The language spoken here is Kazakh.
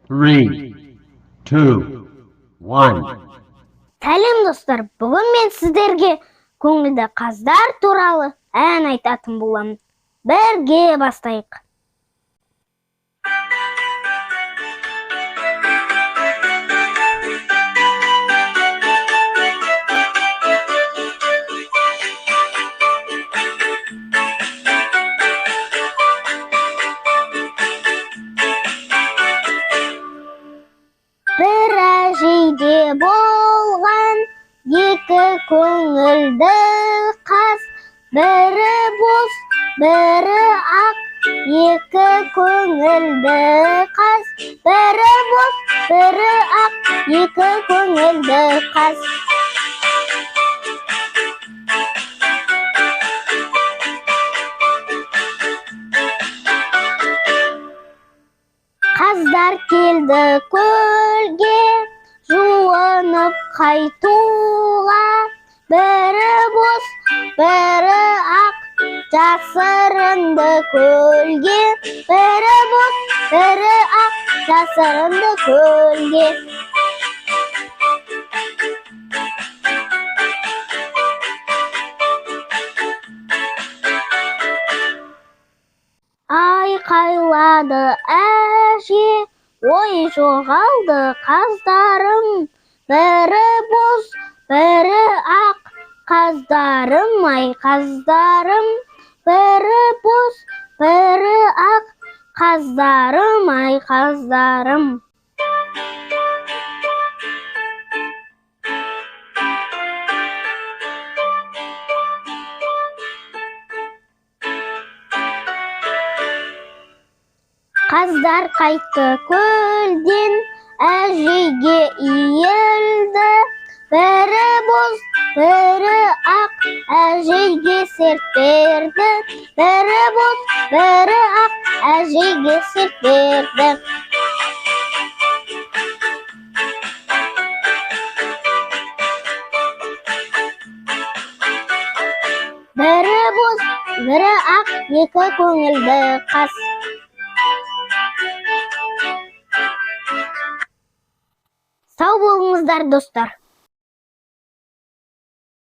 3, 2, 1. Сәлем достар, бүгін мен сіздерге көңілді қаздар туралы ән айтатын боламын. Бірге бастайық. Бір әжейде болған екі көңілді қаз, бірі боз, бірі ақ, екі көңілді қаз, бірі боз, бірі ақ, екі көңілді қаз. Қаздар келді көлге, жуынып қайтуға, бірі боз, бірі ақ, жасырынды көлге, бірі боз, бірі ақ, жасырынды көлге. Айқайлады әже, ой жоғалды қаздарым, бірі боз, бірі ақ, қаздарым, ай қаздарым, бірі боз, бірі ақ, қаздарым, ай қаздарым. Қаздар қайтты көлден, әжеге иілді, бірі боз, бірі ақ, әжеге серт берді, бірі боз, бірі ақ, әжеге серт берді. Бірі боз, бірі ақ, екі көңілді қаз. Сау болыңыздар достар.